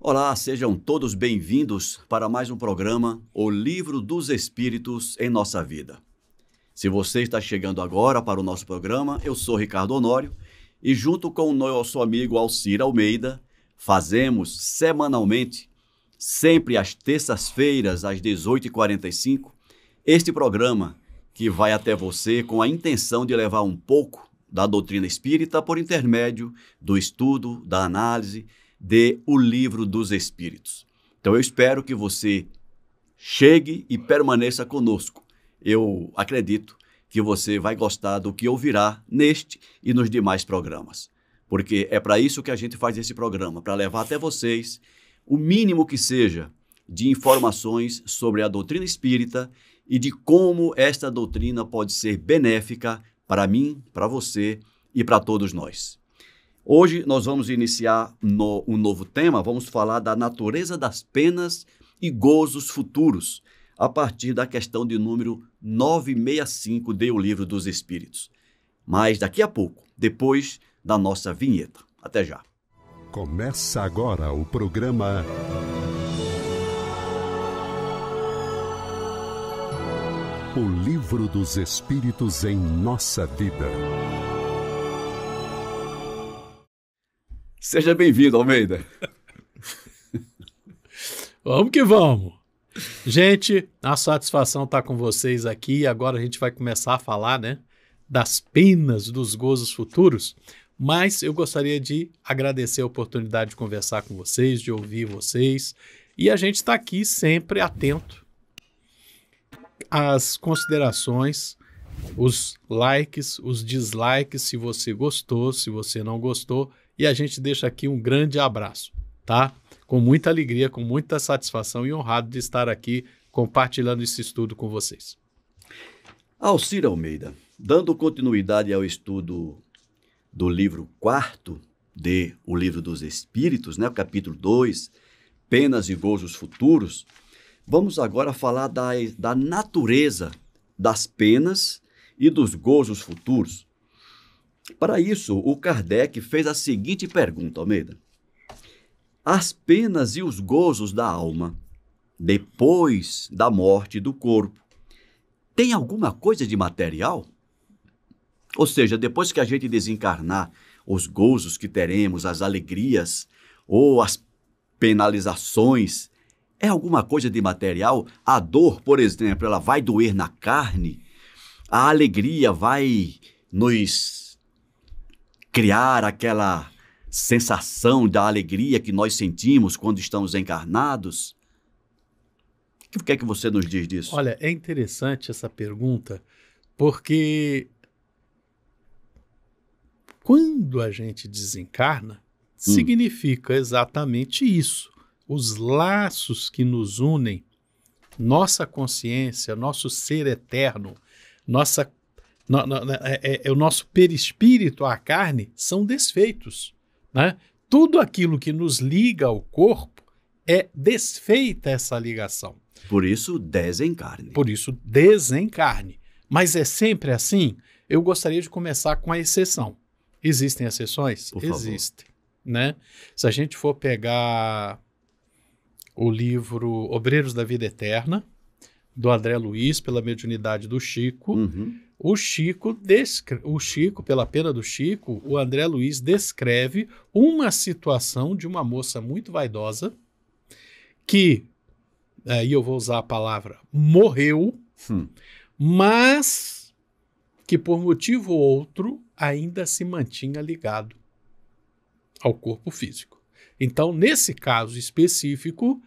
Olá, sejam todos bem-vindos para mais um programa, O Livro dos Espíritos em Nossa Vida. Se você está chegando agora para o nosso programa, eu sou Ricardo Honório e junto com o nosso amigo Alcir Almeida, fazemos semanalmente, sempre às terças-feiras, às 18h45, este programa que vai até você com a intenção de levar um pouco da doutrina espírita por intermédio do estudo, da análise, de O Livro dos Espíritos. Então eu espero que você chegue e permaneça conosco. Eu acredito que você vai gostar do que ouvirá neste e nos demais programas. Porque é para isso que a gente faz esse programa, para levar até vocês o mínimo que seja de informações sobre a doutrina espírita e de como esta doutrina pode ser benéfica para mim, para você e para todos nós. Hoje nós vamos iniciar um novo tema, vamos falar da natureza das penas e gozos futuros, a partir da questão de número 965 de O Livro dos Espíritos. Mas daqui a pouco, depois da nossa vinheta. Até já. Começa agora o programa O Livro dos Espíritos em Nossa Vida. Seja bem-vindo, Almeida. Vamos que vamos. Gente, a satisfação estar com vocês aqui. Agora a gente vai começar a falar, das penas dos gozos futuros. Mas eu gostaria de agradecer a oportunidade de conversar com vocês, de ouvir vocês. E a gente está aqui sempre atento às considerações, os likes, os dislikes, se você gostou, se você não gostou. E a gente deixa aqui um grande abraço, tá? Com muita alegria, com muita satisfação e honrado de estar aqui compartilhando esse estudo com vocês. Alcir Almeida, dando continuidade ao estudo do livro 4 de O Livro dos Espíritos, o capítulo 2, Penas e Gozos Futuros, vamos agora falar da natureza das penas e dos gozos futuros. Para isso, o Kardec fez a seguinte pergunta, Almeida. As penas e os gozos da alma, depois da morte do corpo, tem alguma coisa de material? Ou seja, depois que a gente desencarnar, os gozos que teremos, as alegrias ou as penalizações, é alguma coisa de material? A dor, por exemplo, ela vai doer na carne? A alegria vai nos criar aquela sensação da alegria que nós sentimos quando estamos encarnados? O que é que você nos diz disso? Olha, é interessante essa pergunta, porque quando a gente desencarna, significa exatamente isso. Os laços que nos unem, nossa consciência, nosso ser eterno, o nosso perispírito à carne são desfeitos, Tudo aquilo que nos liga ao corpo é desfeita essa ligação. Por isso, desencarne. Por isso, desencarne. Mas é sempre assim? Eu gostaria de começar com a exceção. Existem exceções? Por favor. Existem, Se a gente for pegar o livro Obreiros da Vida Eterna, do André Luiz, pela mediunidade do Chico, o Chico, pela pena do Chico, o André Luiz descreve uma situação de uma moça muito vaidosa que, aí eu vou usar a palavra, morreu, mas que por motivo ou outro ainda se mantinha ligado ao corpo físico. Então, nesse caso específico,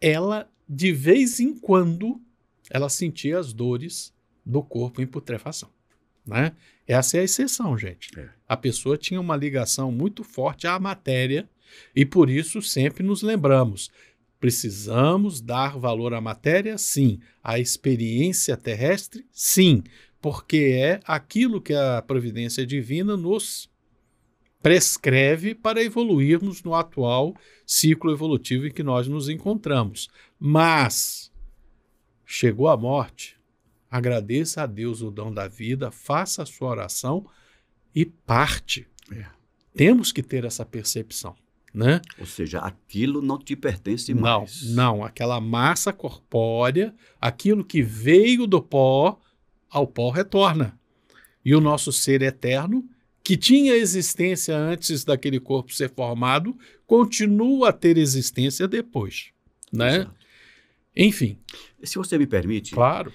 ela, de vez em quando, ela sentia as dores do corpo em putrefação, Essa é a exceção, gente. A pessoa tinha uma ligação muito forte à matéria e por isso sempre nos lembramos. Precisamos dar valor à matéria? Sim. À experiência terrestre? Sim. Porque é aquilo que a providência divina nos prescreve para evoluirmos no atual ciclo evolutivo em que nós nos encontramos. Mas chegou a morte, agradeça a Deus o dom da vida, faça a sua oração e parte. Temos que ter essa percepção, né? Ou seja, aquilo não te pertence Não, mais. não, aquela massa corpórea, aquilo que veio do pó, ao pó retorna. E o nosso ser eterno, que tinha existência antes daquele corpo ser formado, continua a ter existência depois, né? Exato. Enfim, Se você me permite, claro,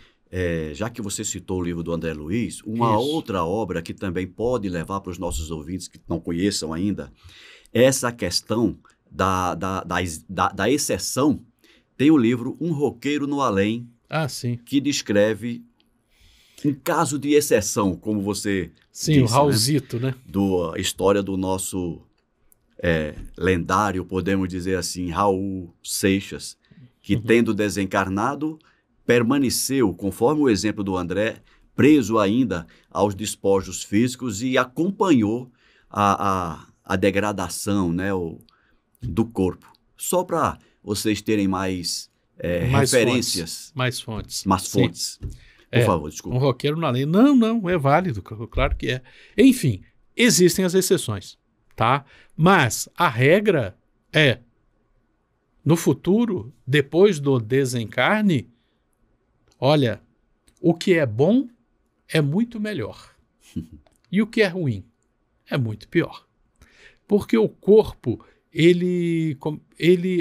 já que você citou o livro do André Luiz, uma Isso. outra obra que também pode levar para os nossos ouvintes que não conheçam ainda, essa questão da exceção, tem o livro Um Roqueiro no Além, sim. que descreve um caso de exceção, como você Sim, o disse, Raulzito, né? a história do nosso lendário, podemos dizer assim, Raul Seixas, que tendo desencarnado, permaneceu, conforme o exemplo do André, preso ainda aos despojos físicos e acompanhou a degradação, né, do corpo. Só para vocês terem mais referências, Mais fontes. mais Sim. fontes. Por favor, Um desculpa. roqueiro na lei. Não, é válido, claro que é. Enfim, existem as exceções, tá? Mas a regra é, no futuro, depois do desencarne, olha, o que é bom é muito melhor. E o que é ruim é muito pior. Porque o corpo, ele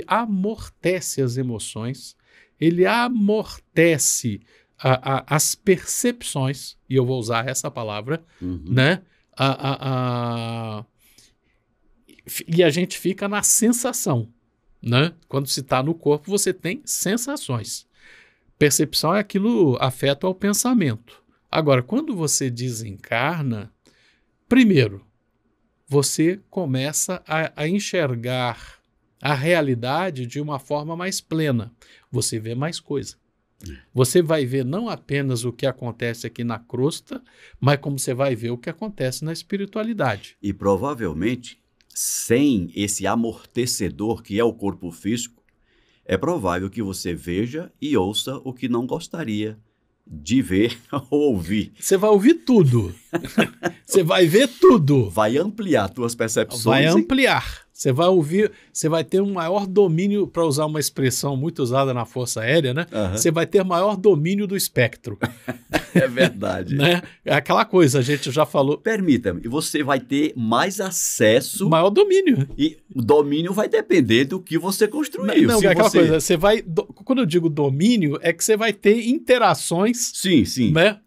amortece as emoções, ele amortece as percepções, e eu vou usar essa palavra, né? E a gente fica na sensação, né? Quando se está no corpo, você tem sensações. Percepção é aquilo afeta ao pensamento. Agora, quando você desencarna, primeiro, você começa a enxergar a realidade de uma forma mais plena. Você vê mais coisa. Você vai ver não apenas o que acontece aqui na crosta, mas como você vai ver o que acontece na espiritualidade. E provavelmente, sem esse amortecedor que é o corpo físico, é provável que você veja e ouça o que não gostaria de ver ou ouvir. Você vai ouvir tudo. Você vai ver tudo. Vai ampliar tuas percepções. Vai ampliar. Você vai ouvir, você vai ter um maior domínio, para usar uma expressão muito usada na Força Aérea, né? Você vai ter maior domínio do espectro. É verdade. Né? É aquela coisa, a gente já falou. Permita-me, você vai ter mais acesso. Maior domínio. E o domínio vai depender do que você construiu. Não, é aquela coisa, você vai. Quando eu digo domínio, é que você vai ter interações. Sim, sim. Né?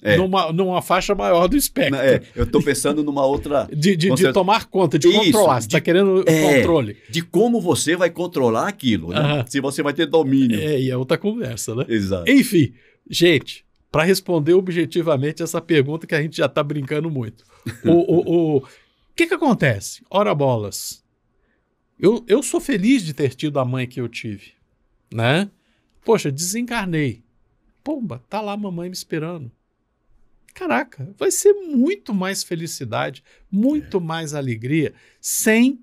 Numa faixa maior do espectro. Eu estou pensando numa outra. De tomar conta, de controlar. Você está querendo controle. De como você vai controlar aquilo, né? Se você vai ter domínio. E é outra conversa, né? Exato. Enfim, gente, para responder objetivamente essa pergunta que a gente já está brincando muito. O que acontece? Ora bolas. Eu sou feliz de ter tido a mãe que eu tive, né? Poxa, desencarnei. Pomba, tá lá a mamãe me esperando. Caraca, vai ser muito mais felicidade, muito mais alegria, sem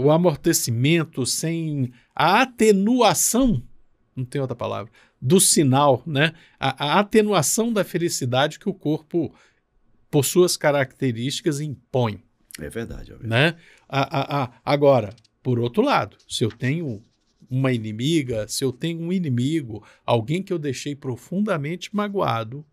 o amortecimento, sem a atenuação, não tem outra palavra, do sinal, né? A atenuação da felicidade que o corpo, por suas características, impõe. É verdade. Né? Agora, por outro lado, se eu tenho uma inimiga, se eu tenho um inimigo, alguém que eu deixei profundamente magoado,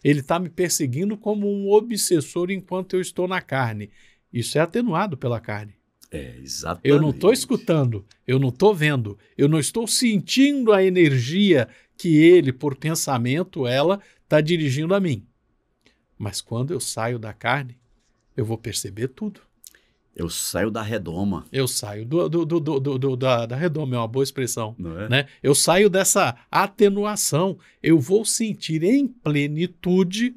ele está me perseguindo como um obsessor enquanto eu estou na carne. Isso é atenuado pela carne. Exatamente. Eu não estou escutando, eu não estou vendo, eu não estou sentindo a energia que ele, por pensamento, ela está dirigindo a mim. Mas quando eu saio da carne, eu vou perceber tudo. Eu saio da redoma. Eu saio da redoma, é uma boa expressão. Não é? Né? Eu saio dessa atenuação. Eu vou sentir em plenitude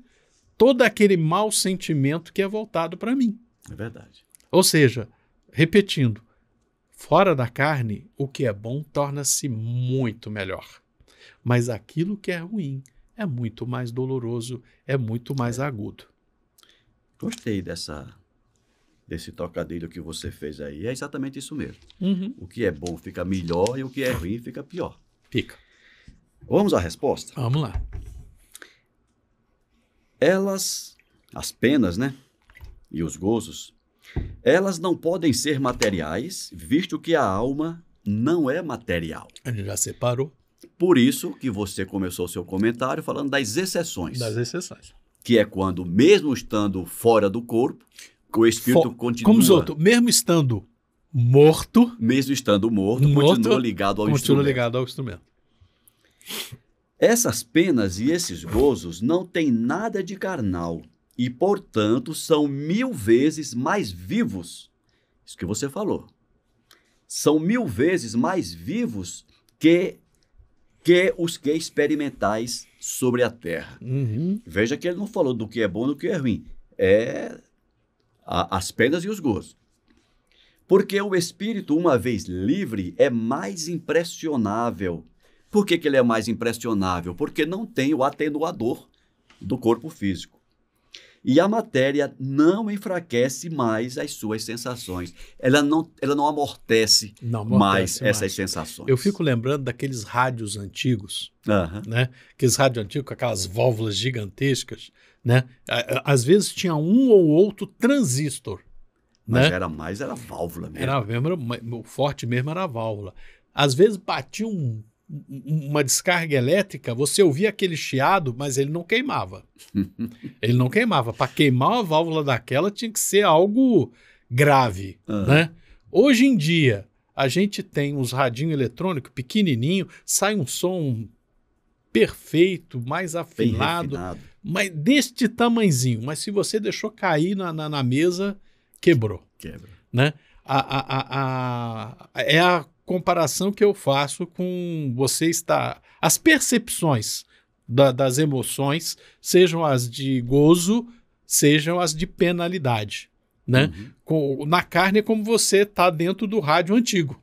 todo aquele mau sentimento que é voltado para mim. É verdade. Ou seja, repetindo, fora da carne, o que é bom torna-se muito melhor. Mas aquilo que é ruim é muito mais doloroso, é muito mais agudo. Gostei desse trocadilho que você fez aí. É exatamente isso mesmo. O que é bom fica melhor e o que é ruim fica pior. Fica. Vamos à resposta? Vamos lá. As penas, né? E os gozos, Elas não podem ser materiais, visto que a alma não é material. A gente já separou Por isso que você começou o seu comentário falando das exceções, das exceções. que é quando, mesmo estando fora do corpo, o espírito continua... Como os outros, mesmo estando morto, Mesmo estando morto, continua ligado ao continua instrumento. ligado ao instrumento. Essas penas e esses gozos não têm nada de carnal e, portanto, são 1000 vezes mais vivos. Isso que você falou. São 1000 vezes mais vivos que os que experimentais sobre a terra. Uhum. Veja que ele não falou do que é bom e do que é ruim. É as penas e os gozos. Porque o espírito, uma vez livre, é mais impressionável. Por que ele é mais impressionável? Porque não tem o atenuador do corpo físico. E a matéria não enfraquece mais as suas sensações. Ela não amortece, mais essas sensações. Eu fico lembrando daqueles rádios antigos, né? Aqueles rádios antigos com aquelas válvulas gigantescas, né? Às vezes tinha um ou outro transistor. Mas né? era válvula mesmo. Era mesmo, o forte mesmo era a válvula. Às vezes batia uma descarga elétrica, você ouvia aquele chiado, mas ele não queimava. Ele não queimava. Para queimar uma válvula daquela tinha que ser algo grave, né? Hoje em dia, a gente tem uns radinhos eletrônicos pequenininho, sai um som perfeito, mais afinado, mas deste tamanzinho. Mas se você deixou cair na mesa, quebrou. Quebra. Né? É a comparação que eu faço com você estar... As percepções das emoções, sejam as de gozo, sejam as de penalidade. Né? Na carne é como você está dentro do rádio antigo.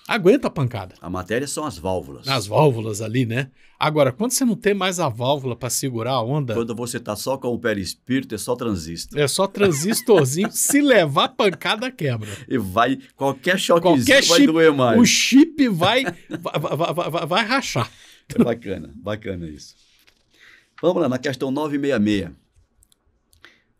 Aguenta a pancada. A matéria são as válvulas. As válvulas ali, né? Agora, quando você não tem mais a válvula para segurar a onda... Quando você está só com o perispírito, é só transistor. É só transistorzinho. Se levar pancada, quebra. E vai... Qualquer choquezinho vai doer mais. O chip vai rachar. É bacana. Bacana isso. Vamos lá, na questão 966.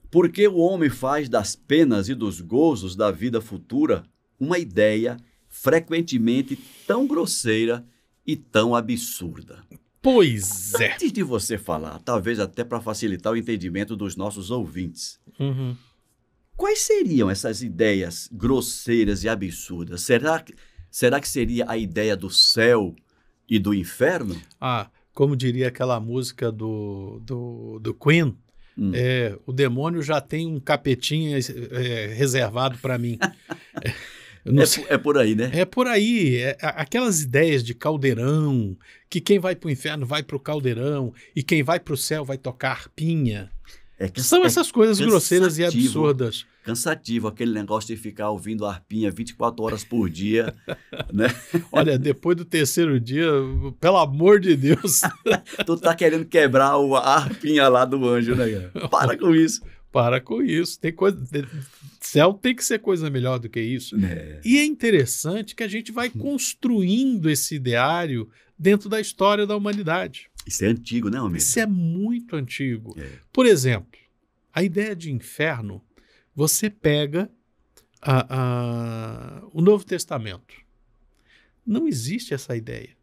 Por que o homem faz das penas e dos gozos da vida futura uma ideia frequentemente tão grosseira e tão absurda? Pois é. Antes de você falar, talvez até para facilitar o entendimento dos nossos ouvintes, quais seriam essas ideias grosseiras e absurdas? Será que seria a ideia do céu e do inferno? Como diria aquela música do Queen, o demônio já tem um capetinha reservado para mim. É por aí, né? É por aí. Aquelas ideias de caldeirão, que quem vai para o inferno vai para o caldeirão e quem vai para o céu vai tocar harpinha. São essas coisas grosseiras e absurdas. Cansativo, aquele negócio de ficar ouvindo a harpinha 24 horas por dia, né? Olha, depois do terceiro dia, pelo amor de Deus. Tu tá querendo quebrar a harpinha lá do anjo, né? Para com isso. Para com isso. Tem coisa... Céu tem que ser coisa melhor do que isso. E é interessante que a gente vai construindo esse ideário dentro da história da humanidade. Isso é antigo, né, amigo? Isso é muito antigo. Por exemplo, a ideia de inferno, você pega o Novo Testamento. Não existe essa ideia.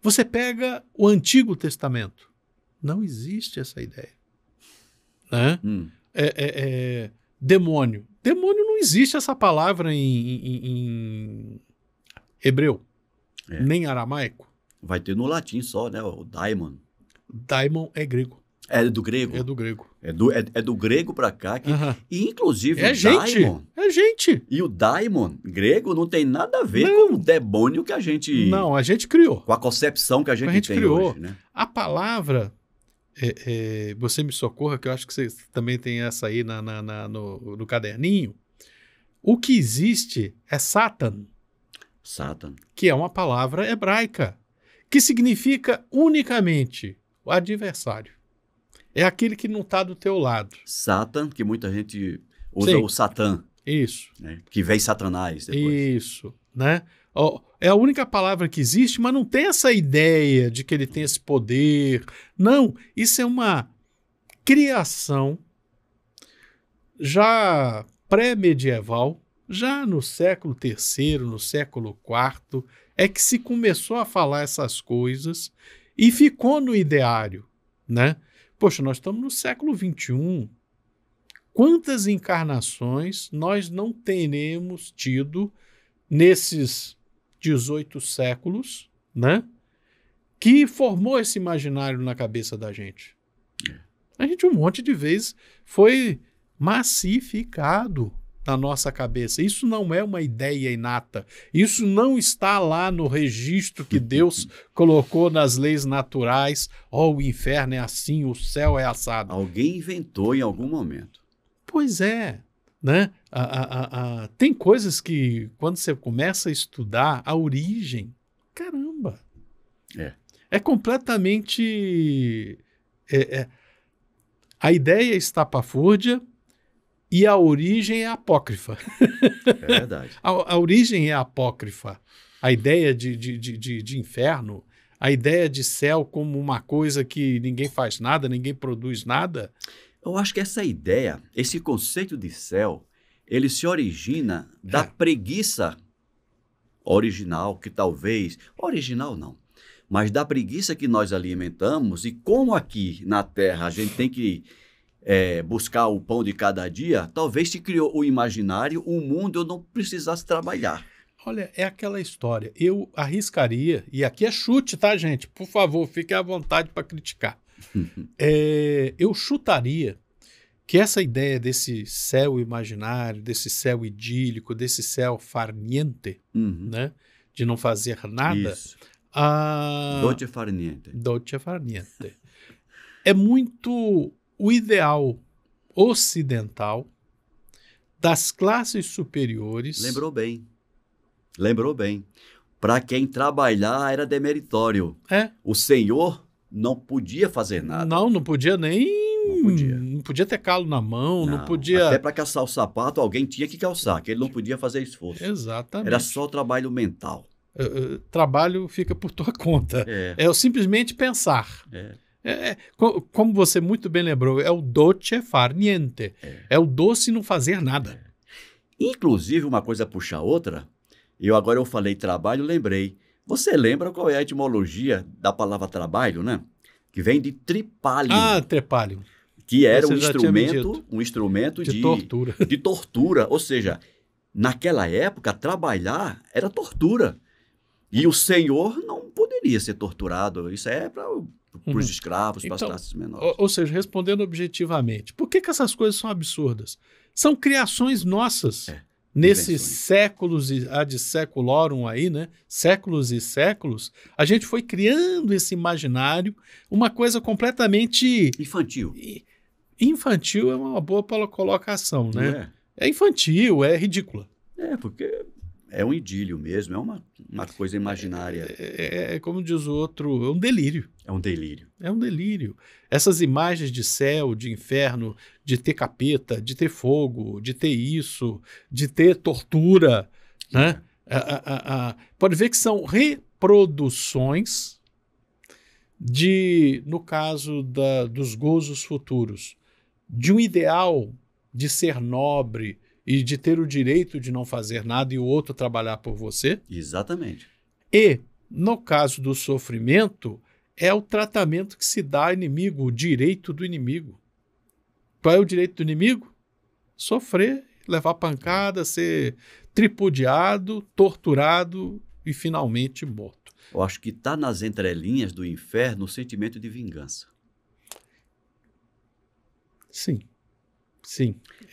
Você pega o Antigo Testamento. Não existe essa ideia. Né? Demônio. Demônio não existe essa palavra em hebreu, nem aramaico. Vai ter no latim só, né? O daimon. Daimon é grego. É do grego? É do grego. É do grego para cá. E, inclusive, o daimon... É gente. E o daimon grego não tem nada a ver com o demônio que a gente... Não, a gente criou. Com a concepção que a gente tem criou. Hoje, né? A palavra... você me socorra, que eu acho que você também tem essa aí no caderninho. O que existe é Satan. Satan. Que é uma palavra hebraica, que significa unicamente o adversário. É aquele que não está do teu lado. Satan, que muita gente usa o Satã. Isso. Né? Que vem Satanás depois. Isso. Né? É a única palavra que existe, mas não tem essa ideia de que ele tem esse poder. Não, isso é uma criação já pré-medieval, já no século III, no século IV, é que se começou a falar essas coisas e ficou no ideário, né? Poxa, nós estamos no século XXI. Quantas encarnações nós não teremos tido nesses 18 séculos, né? Que formou esse imaginário na cabeça da gente? A gente um monte de vezes foi massificado na nossa cabeça. Isso não é uma ideia inata. Isso não está lá no registro que Deus colocou nas leis naturais. O inferno é assim, o céu é assado. Alguém inventou em algum momento. Pois é, né? Tem coisas que, quando você começa a estudar a origem, caramba, é completamente... a ideia é estapafúrdia e a origem é apócrifa. É verdade. A origem é apócrifa. A ideia de inferno, a ideia de céu como uma coisa que ninguém faz nada, ninguém produz nada. Eu acho que essa ideia, esse conceito de céu, ele se origina da preguiça original, que talvez... Original não. Mas da preguiça que nós alimentamos, e como aqui na Terra a gente tem que buscar o pão de cada dia, talvez se criou o imaginário, um mundo eu não precisasse trabalhar. Olha, é aquela história. Eu arriscaria, e aqui é chute, tá, gente? Por favor, fique à vontade para criticar. Eu chutaria que essa ideia desse céu imaginário, desse céu idílico, desse céu farniente, né, de não fazer nada... Isso. Dolce far niente. Dolce far niente. É muito o ideal ocidental das classes superiores. Lembrou bem. Lembrou bem. Para quem trabalhar era demeritório. O senhor não podia fazer nada. Não podia nem... Não podia ter calo na mão, não podia... Até para calçar o sapato, alguém tinha que calçar, que ele não podia fazer esforço. Exatamente. Era só o trabalho mental. Trabalho fica por tua conta. É o simplesmente pensar. Como você muito bem lembrou, é o dolce far niente. É o doce não fazer nada. Inclusive, uma coisa puxa a outra, agora eu falei trabalho, lembrei. Você lembra qual é a etimologia da palavra trabalho, né? Que vem de tripalium. Trepalium. Que era um instrumento de tortura. De tortura. Ou seja, naquela época, trabalhar era tortura. E o senhor não poderia ser torturado. Isso é para os escravos, para as classes menores. Ou seja, respondendo objetivamente, por que essas coisas são absurdas? São criações nossas. Nesses séculos ad seculorum aí, né? Séculos e séculos, a gente foi criando esse imaginário, uma coisa completamente... Infantil. Infantil é uma boa colocação, né? É infantil, é ridícula. Porque é um idílio mesmo, é uma coisa imaginária. Como diz o outro, é um delírio. É um delírio. É um delírio. Essas imagens de céu, de inferno, de ter capeta, de ter fogo, de ter isso, de ter tortura, né? Pode ver que são reproduções no caso dos gozos futuros, de um ideal de ser nobre e de ter o direito de não fazer nada e o outro trabalhar por você. Exatamente. E, no caso do sofrimento, é o tratamento que se dá ao inimigo, o direito do inimigo. Qual é o direito do inimigo? Sofrer, levar pancada, ser tripudiado, torturado e finalmente morto. Eu acho que está nas entrelinhas do inferno o sentimento de vingança. Sim.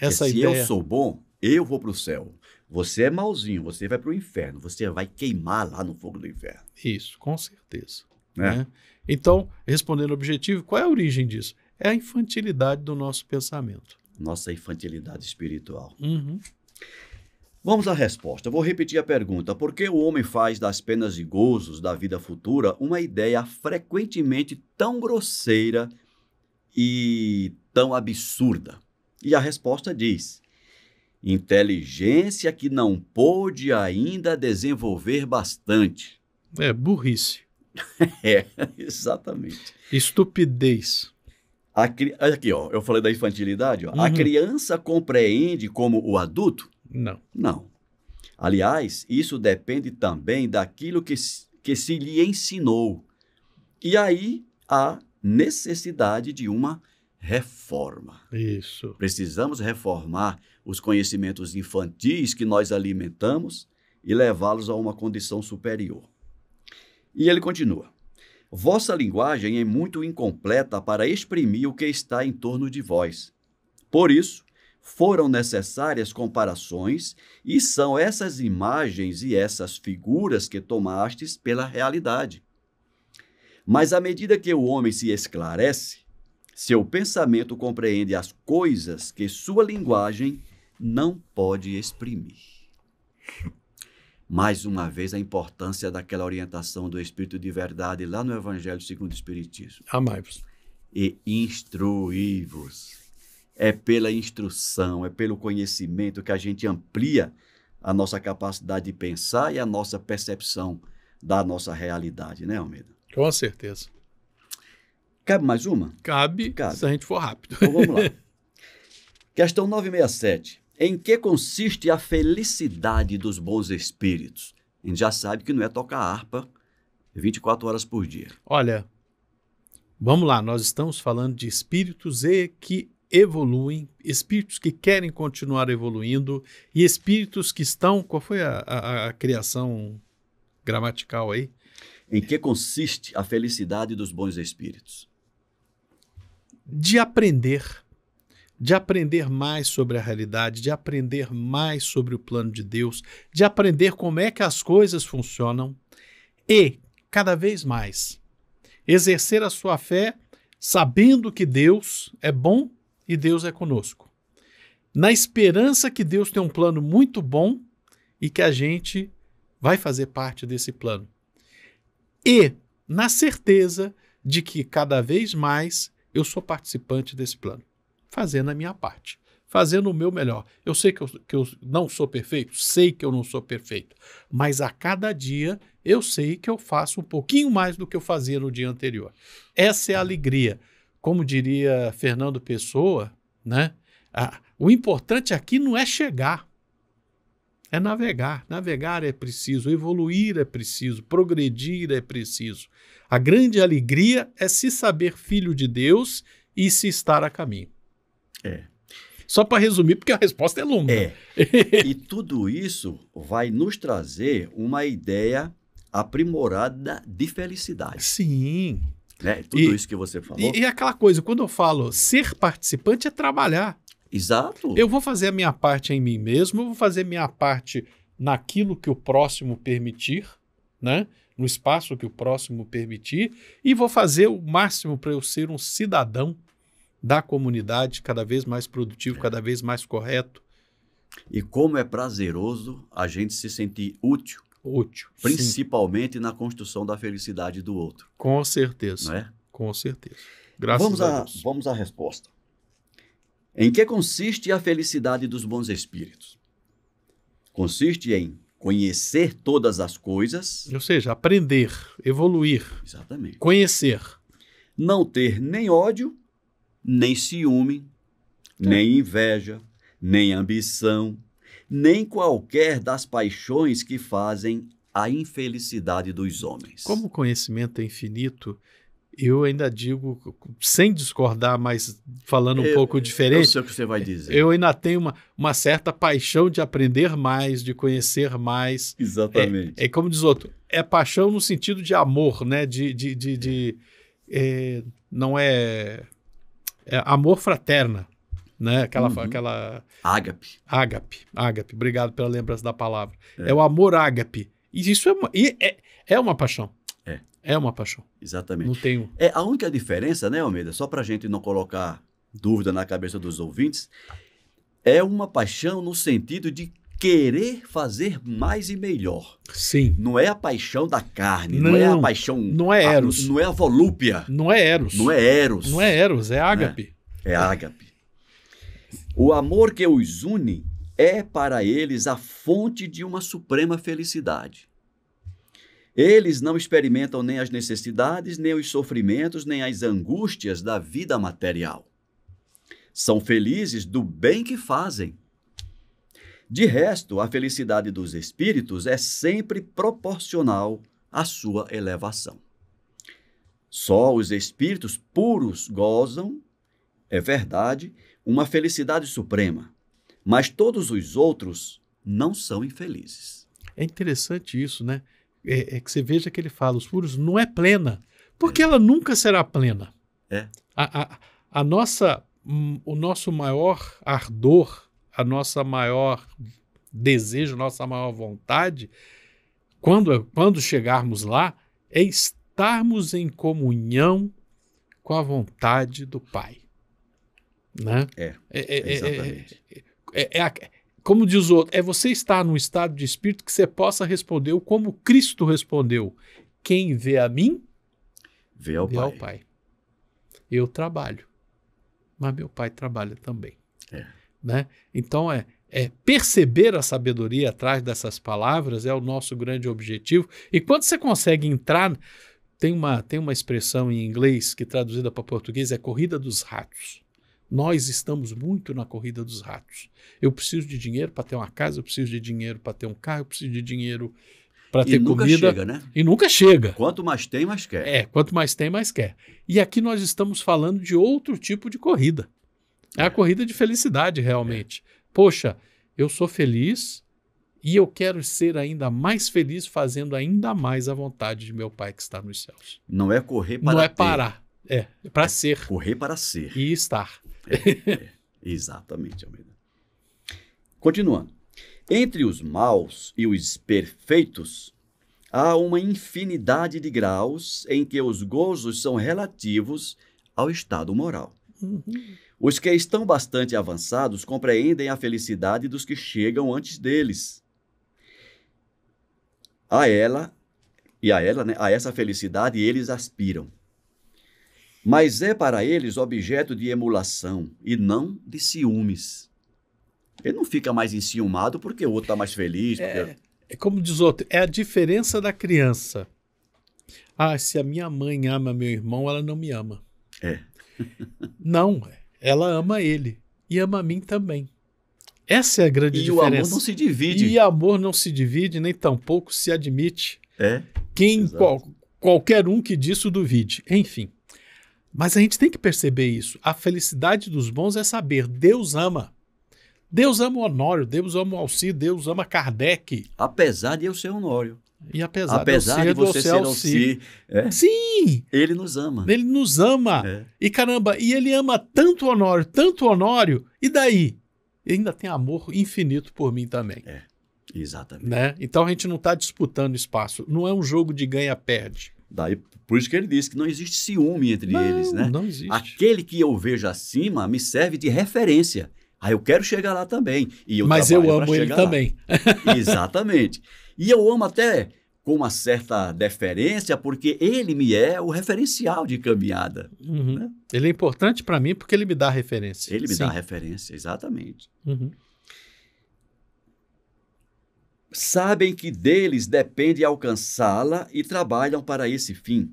Essa se ideia... eu sou bom, eu vou para o céu. Você é malzinho, você vai para o inferno. Você vai queimar lá no fogo do inferno. Isso, com certeza. Né? Então, respondendo ao objetivo, qual é a origem disso? É a infantilidade do nosso pensamento. Nossa infantilidade espiritual. Vamos à resposta. Vou repetir a pergunta. Por que o homem faz das penas e gozos da vida futura uma ideia frequentemente tão grosseira e tão absurda? E a resposta diz: inteligência que não pôde ainda desenvolver bastante. Burrice. Exatamente. Estupidez. Aqui, ó, eu falei da infantilidade. Ó. A Uhum. criança compreende como o adulto? Não. Não. Aliás, isso depende também daquilo que se lhe ensinou. E aí há necessidade de uma reforma. Isso. Precisamos reformar os conhecimentos infantis que nós alimentamos e levá-los a uma condição superior. E ele continua. Vossa linguagem é muito incompleta para exprimir o que está em torno de vós. Por isso, foram necessárias comparações e são essas imagens e essas figuras que tomastes pela realidade. Mas à medida que o homem se esclarece, seu pensamento compreende as coisas que sua linguagem não pode exprimir. Mais uma vez, a importância daquela orientação do Espírito de verdade lá no Evangelho segundo o Espiritismo. Amai-vos. E instruí-vos. É pela instrução, é pelo conhecimento que a gente amplia a nossa capacidade de pensar e a nossa percepção da nossa realidade, né, Almeida? Com certeza. Cabe mais uma? Cabe. Se a gente for rápido. Então vamos lá. Questão 967. Em que consiste a felicidade dos bons espíritos? A gente já sabe que não é tocar harpa 24 horas por dia. Olha, vamos lá, nós estamos falando de espíritos que evoluem, espíritos que querem continuar evoluindo e espíritos que estão... Qual foi a criação gramatical aí? Em que consiste a felicidade dos bons espíritos? De aprender mais sobre a realidade, de aprender mais sobre o plano de Deus, de aprender como é que as coisas funcionam e, cada vez mais, exercer a sua fé sabendo que Deus é bom e Deus é conosco. Na esperança que Deus tem um plano muito bom e que a gente vai fazer parte desse plano. E na certeza de que cada vez mais eu sou participante desse plano. Fazendo a minha parte, fazendo o meu melhor. Eu sei que eu não sou perfeito, sei que eu não sou perfeito, mas a cada dia eu sei que eu faço um pouquinho mais do que eu fazia no dia anterior. Essa é a alegria. Como diria Fernando Pessoa, né? O importante aqui não é chegar, é navegar. Navegar é preciso, evoluir é preciso, progredir é preciso. A grande alegria é se saber filho de Deus e se estar a caminho. Só para resumir, porque a resposta é longa. E tudo isso vai nos trazer uma ideia aprimorada de felicidade. Sim. Né? Tudo isso que você falou. E aquela coisa, quando eu falo ser participante é trabalhar. Exato. Eu vou fazer a minha parte em mim mesmo, eu vou fazer a minha parte naquilo que o próximo permitir, né? No espaço que o próximo permitir, e vou fazer o máximo para eu ser um cidadão da comunidade, cada vez mais produtivo, cada vez mais correto. E como é prazeroso a gente se sentir útil, principalmente na construção da felicidade do outro. Com certeza. Não é? Com certeza. Graças a Deus. Vamos à resposta. Em que consiste a felicidade dos bons espíritos? Consiste em conhecer todas as coisas. Ou seja, aprender, evoluir. Exatamente. Conhecer. Não ter nem ódio, nem ciúme, nem inveja, nem ambição, nem qualquer das paixões que fazem a infelicidade dos homens. Como o conhecimento é infinito, eu ainda digo, sem discordar, mas falando um pouco diferente... Eu sei o que você vai dizer. Eu ainda tenho uma certa paixão de aprender mais, de conhecer mais. Exatamente. É como diz outro, é paixão no sentido de amor, né? Não é amor fraterno, né? Aquela ágape. Ágape. Obrigado pela lembrança da palavra. É o amor ágape. E isso é uma paixão. É uma paixão. Exatamente. Não tenho. A única diferença, né, Almeida, só para a gente não colocar dúvida na cabeça dos ouvintes, é uma paixão no sentido de querer fazer mais e melhor. Sim. Não é a paixão da carne, não é a paixão... Não é Eros. Não é a volúpia. Não é Eros. Não é Eros. Não é Eros, é ágape. É ágape. O amor que os une é para eles a fonte de uma suprema felicidade. Eles não experimentam nem as necessidades, nem os sofrimentos, nem as angústias da vida material. São felizes do bem que fazem. De resto, a felicidade dos espíritos é sempre proporcional à sua elevação. Só os espíritos puros gozam, é verdade, uma felicidade suprema, mas todos os outros não são infelizes. É interessante isso, né? É que você veja que ele fala, os puros não é plena, porque ela nunca será plena. É. O nosso maior ardor, a nossa maior desejo, a nossa maior vontade, quando chegarmos lá, é estarmos em comunhão com a vontade do Pai. Né? Exatamente. Como diz o outro, é você estar num estado de espírito que você possa responder como Cristo respondeu. Quem vê a mim, vê ao Pai. Eu trabalho, mas meu Pai trabalha também. Né? Então, perceber a sabedoria atrás dessas palavras é o nosso grande objetivo. E quando você consegue entrar, tem uma expressão em inglês que traduzida para português é corrida dos ratos. Nós estamos muito na corrida dos ratos. Eu preciso de dinheiro para ter uma casa, eu preciso de dinheiro para ter um carro, eu preciso de dinheiro para ter comida. E nunca chega, né? E nunca chega. Quanto mais tem, mais quer. Quanto mais tem, mais quer. E aqui nós estamos falando de outro tipo de corrida. É a corrida de felicidade, realmente. Poxa, eu sou feliz e eu quero ser ainda mais feliz fazendo ainda mais a vontade de meu Pai que está nos céus. Não é correr para Não é ter. parar. É para ser. Correr para ser. E estar. Exatamente, Almeida. Continuando. Entre os maus e os perfeitos, há uma infinidade de graus em que os gozos são relativos ao estado moral. Os que estão bastante avançados compreendem a felicidade dos que chegam antes deles. A essa felicidade eles aspiram. Mas é para eles objeto de emulação e não de ciúmes. Ele não fica mais enciumado porque o outro está mais feliz. É como diz outro, é a diferença da criança. Se a minha mãe ama meu irmão, ela não me ama. Não, ela ama ele e ama a mim também. Essa é a grande diferença. E o amor não se divide. E amor não se divide, nem tampouco se admite. Exato. Qualquer um que disso duvide. Enfim. Mas a gente tem que perceber isso. A felicidade dos bons é saber, Deus ama. Deus ama o Honório, Deus ama o Alci, Deus ama Kardec. Apesar de eu ser Honório. E apesar de você ser Alci. Sim! Ele nos ama. Ele nos ama. E caramba, e ele ama tanto o Honório, e daí? Ele ainda tem amor infinito por mim também. Exatamente. Né? Então a gente não está disputando espaço. Não é um jogo de ganha-perde. Por isso que ele disse que não existe ciúme entre eles, né? Não existe. Aquele que eu vejo acima me serve de referência. Eu quero chegar lá também. Mas eu amo ele também. Exatamente. E eu amo até com uma certa deferência, porque ele me é o referencial de caminhada. Né? Ele é importante para mim porque ele me dá referência. Ele me dá referência, exatamente. Sabem que deles depende alcançá-la e trabalham para esse fim,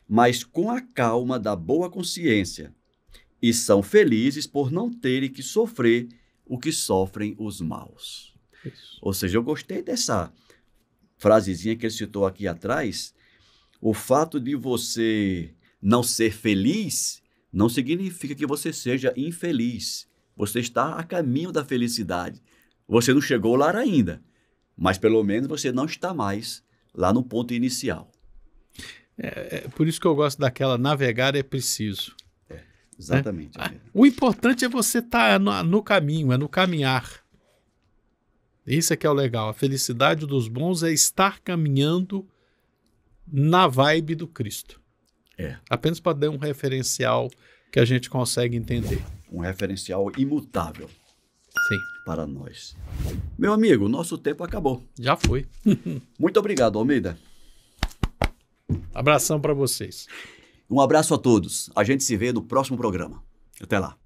mas com a calma da boa consciência, e são felizes por não terem que sofrer o que sofrem os maus. Isso. Ou seja, eu gostei dessa frasezinha que ele citou aqui atrás. O fato de você não ser feliz não significa que você seja infeliz. Você está a caminho da felicidade. Você não chegou lá ainda, mas pelo menos você não está mais lá no ponto inicial. Por isso que eu gosto daquela navegar é preciso. Exatamente. O importante é você estar no caminho, no caminhar. Isso é que é o legal. A felicidade dos bons é estar caminhando na vibe do Cristo. Apenas para dar um referencial que a gente consegue entender. Um referencial imutável. Sim. Para nós. Meu amigo, nosso tempo acabou. Já foi. Muito obrigado, Almeida. Abração para vocês. Um abraço a todos. A gente se vê no próximo programa. Até lá.